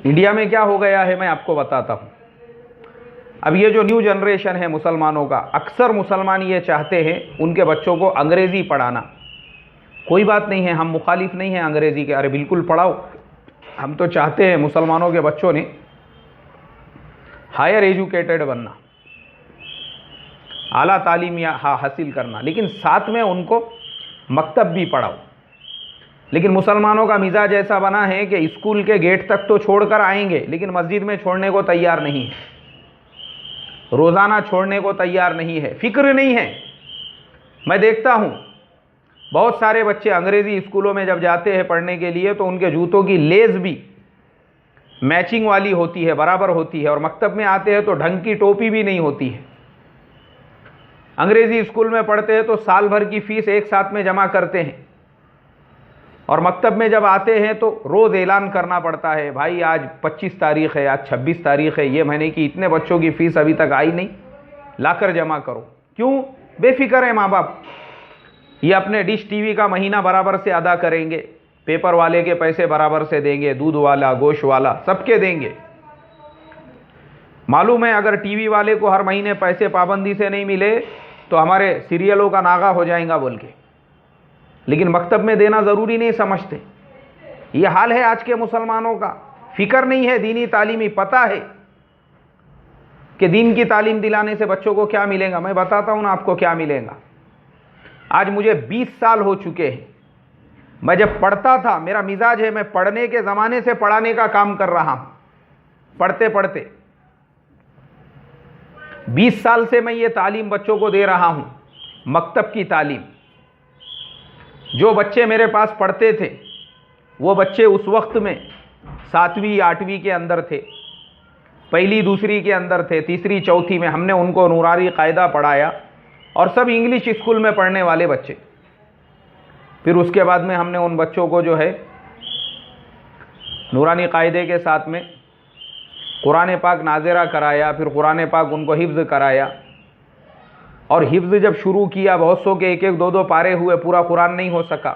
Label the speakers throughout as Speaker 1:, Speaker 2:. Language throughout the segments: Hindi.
Speaker 1: इंडिया में क्या हो गया है मैं आपको बताता हूँ। अब ये जो न्यू जनरेशन है मुसलमानों का, अक्सर मुसलमान ये चाहते हैं उनके बच्चों को अंग्रेज़ी पढ़ाना। कोई बात नहीं है, हम मुखालिफ नहीं हैं अंग्रेज़ी के, अरे बिल्कुल पढ़ाओ। हम तो चाहते हैं मुसलमानों के बच्चों ने हायर एजुकेटेड बनना, आला तालीम हासिल करना, लेकिन साथ में उनको मकतब भी पढ़ाओ। लेकिन मुसलमानों का मिजाज ऐसा बना है कि स्कूल के गेट तक तो छोड़कर आएंगे, लेकिन मस्जिद में छोड़ने को तैयार नहीं है, रोज़ाना छोड़ने को तैयार नहीं है, फिक्र नहीं है। मैं देखता हूँ बहुत सारे बच्चे अंग्रेज़ी स्कूलों में जब जाते हैं पढ़ने के लिए तो उनके जूतों की लेस भी मैचिंग वाली होती है, बराबर होती है, और मकतब में आते हैं तो ढंग की टोपी भी नहीं होती है। अंग्रेज़ी स्कूल में पढ़ते हैं तो साल भर की फ़ीस एक साथ में जमा करते हैं, और मकतब में जब आते हैं तो रोज़ ऐलान करना पड़ता है, भाई आज 25 तारीख़ है, आज 26 तारीख़ है, ये महीने की इतने बच्चों की फ़ीस अभी तक आई नहीं, लाकर जमा करो। क्यों? बेफिक्र है माँ बाप, ये अपने डिश टीवी का महीना बराबर से अदा करेंगे, पेपर वाले के पैसे बराबर से देंगे, दूध वाला, गोश्त वाला, सबके देंगे। मालूम है अगर टीवी वाले को हर महीने पैसे पाबंदी से नहीं मिले तो हमारे सीरियलों का नागा हो जाएगा बोल के, लेकिन मकतब में देना ज़रूरी नहीं समझते। ये हाल है आज के मुसलमानों का, फिक्र नहीं है दीनी तालीमी। पता है कि दीन की तालीम दिलाने से बच्चों को क्या मिलेगा। मैं बताता हूँ ना आपको क्या मिलेगा। आज मुझे 20 साल हो चुके हैं। मैं जब पढ़ता था, मेरा मिजाज है मैं पढ़ने के ज़माने से पढ़ाने का काम कर रहा हूँ, पढ़ते पढ़ते 20 साल से मैं ये तालीम बच्चों को दे रहा हूँ, मकतब की तालीम। जो बच्चे मेरे पास पढ़ते थे वो बच्चे उस वक्त में 7वीं 8वीं के अंदर थे, पहली दूसरी के अंदर थे, तीसरी चौथी में हमने उनको नूरानी कायदा पढ़ाया, और सब इंग्लिश स्कूल में पढ़ने वाले बच्चे। फिर उसके बाद में हमने उन बच्चों को जो है नूरानी कायदे के साथ में कुरान पाक नाज़िरा कराया, फिर कुरान पाक उनको हिफ्ज़ कराया, और हिफ्ज़ जब शुरू किया बहुत सौ के एक एक दो दो पारे हुए, पूरा कुरान नहीं हो सका।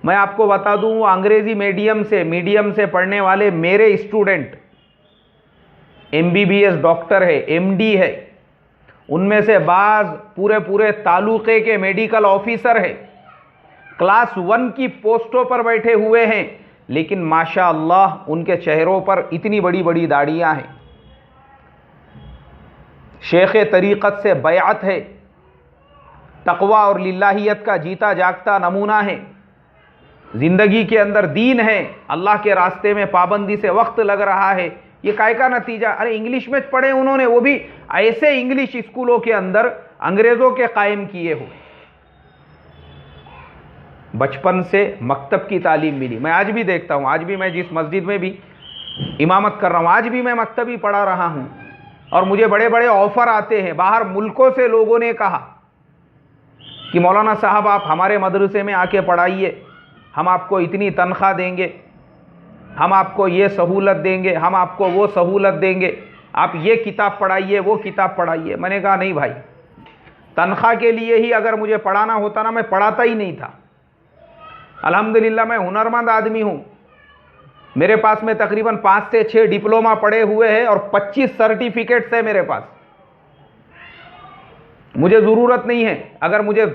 Speaker 1: मैं आपको बता दूं वो अंग्रेज़ी मीडियम से पढ़ने वाले मेरे स्टूडेंट MBBS डॉक्टर है, MD है, उनमें से बाज़ पूरे पूरे तालुके के मेडिकल ऑफिसर है, क्लास 1 की पोस्टों पर बैठे हुए हैं, लेकिन माशाअल्लाह उनके चेहरों पर इतनी बड़ी बड़ी दाढ़ियाँ हैं। शेख तरीक़त से बैअत है, तक़वा और लिल्लाहियत का जीता जागता नमूना है, ज़िंदगी के अंदर दीन है, अल्लाह के रास्ते में पाबंदी से वक्त लग रहा है। ये काय का नतीजा? अरे इंग्लिश में पढ़े उन्होंने, वो भी ऐसे इंग्लिश स्कूलों के अंदर अंग्रेज़ों के कायम किए हुए। बचपन से मकतब की तालीम मिली। मैं आज भी देखता हूँ, आज भी मैं जिस मस्जिद में भी इमामत कर रहा हूँ, आज भी मैं मकतब ही पढ़ा रहा हूँ, और मुझे बड़े बड़े ऑफ़र आते हैं। बाहर मुल्कों से लोगों ने कहा कि मौलाना साहब आप हमारे मदरसे में आके पढ़ाइए, हम आपको इतनी तनख्वाह देंगे, हम आपको ये सहूलत देंगे, हम आपको वो सहूलत देंगे, आप ये किताब पढ़ाइए, वो किताब पढ़ाइए। मैंने कहा नहीं भाई, तनख्वाह के लिए ही अगर मुझे पढ़ाना होता ना, मैं पढ़ाता ही नहीं था। अल्हम्दुलिल्लाह मैं हुनरमंद आदमी हूँ, मेरे पास में तकरीबन 5 से 6 डिप्लोमा पढ़े हुए हैं और 25 सर्टिफिकेट्स है मेरे पास। मुझे ज़रूरत नहीं है, अगर मुझे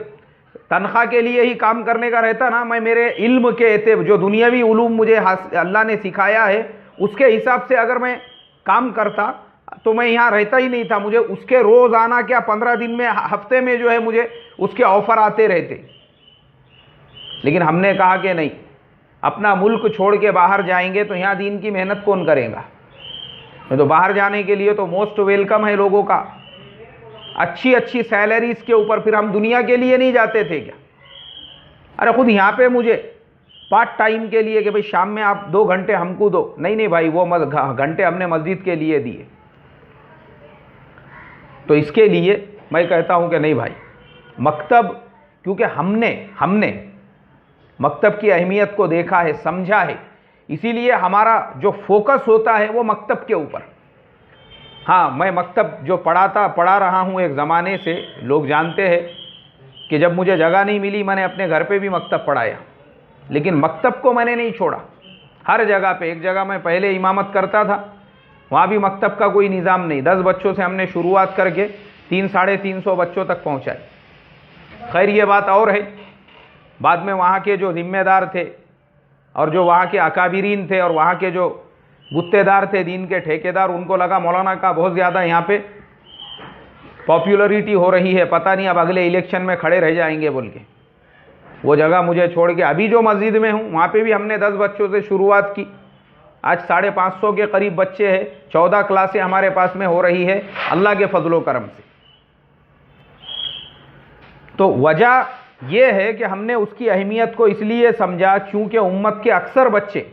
Speaker 1: तनख्वाह के लिए ही काम करने का रहता ना, मैं मेरे इल्म के एते जो दुनियावी उलूम मुझे अल्लाह ने सिखाया है उसके हिसाब से अगर मैं काम करता तो मैं यहाँ रहता ही नहीं था। मुझे उसके रोज़ाना क्या 15 दिन में, हफ्ते में जो है मुझे उसके ऑफ़र आते रहते। लेकिन हमने कहा कि नहीं, अपना मुल्क छोड़ के बाहर जाएंगे तो यहाँ दीन की मेहनत कौन करेगा। तो बाहर जाने के लिए तो मोस्ट वेलकम है लोगों का, अच्छी अच्छी सैलरीज के ऊपर। फिर हम दुनिया के लिए नहीं जाते थे क्या? अरे खुद यहाँ पे मुझे पार्ट टाइम के लिए कि भाई शाम में आप 2 घंटे हमको दो, नहीं भाई, वो घंटे हमने मस्जिद के लिए दिए। तो इसके लिए मैं कहता हूँ कि नहीं भाई, मकतब, क्योंकि हमने मकतब की अहमियत को देखा है, समझा है, इसीलिए हमारा जो फोकस होता है वो मकतब के ऊपर। हाँ, मैं मकतब जो पढ़ा रहा हूँ एक ज़माने से, लोग जानते हैं कि जब मुझे जगह नहीं मिली मैंने अपने घर पे भी मकतब पढ़ाया, लेकिन मकतब को मैंने नहीं छोड़ा। हर जगह पे। एक जगह मैं पहले इमामत करता था, वहाँ भी मकतब का कोई निज़ाम नहीं। 10 बच्चों से हमने शुरुआत करके 300-350 बच्चों तक पहुँचाए। खैर ये बात और है, बाद में वहाँ के जो जिम्मेदार थे और जो वहाँ के अकाबिरीन थे और वहाँ के जो गुत्तेदार थे, दीन के ठेकेदार, उनको लगा मौलाना का बहुत ज़्यादा यहाँ पे पॉपुलरिटी हो रही है, पता नहीं अब अगले इलेक्शन में खड़े रह जाएंगे बोल के वो जगह मुझे छोड़ के अभी जो मस्जिद में हूँ वहाँ पे भी हमने 10 बच्चों से शुरुआत की। आज 550 के करीब बच्चे हैं, 14 क्लासें हमारे पास में हो रही है अल्लाह के फजलो करम से। तो वजह यह है कि हमने उसकी अहमियत को इसलिए समझा क्योंकि उम्मत के अक्सर बच्चे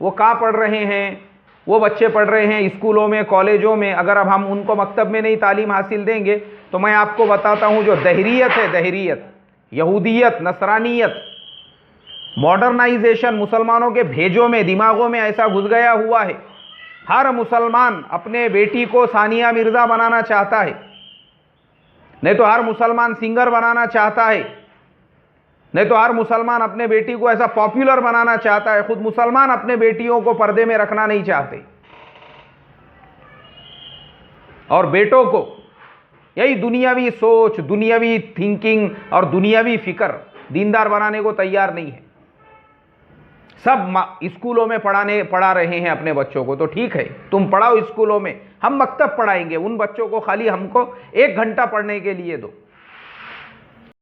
Speaker 1: वो कहाँ पढ़ रहे हैं, वो बच्चे पढ़ रहे हैं स्कूलों में, कॉलेजों में। अगर अब हम उनको मकतब में नहीं तालीम हासिल देंगे तो मैं आपको बताता हूँ जो दहरियत है, दहरियत, यहूदियत, नसरानियत, मॉडर्नाइजेशन मुसलमानों के भेजों में, दिमागों में ऐसा घुस गया हुआ है। हर मुसलमान अपने बेटी को सानिया मिर्ज़ा बनाना चाहता है, नहीं तो हर मुसलमान सिंगर बनाना चाहता है, नहीं तो हर मुसलमान अपने बेटी को ऐसा पॉपुलर बनाना चाहता है। खुद मुसलमान अपने बेटियों को पर्दे में रखना नहीं चाहते और बेटों को यही दुनियावी सोच, दुनियावी थिंकिंग और दुनियावी फिक्र दीनदार बनाने को तैयार नहीं है। सब स्कूलों में पढ़ा रहे हैं अपने बच्चों को, तो ठीक है तुम पढ़ाओ स्कूलों में, हम मकतब पढ़ाएंगे उन बच्चों को, खाली हमको 1 घंटा पढ़ने के लिए दो।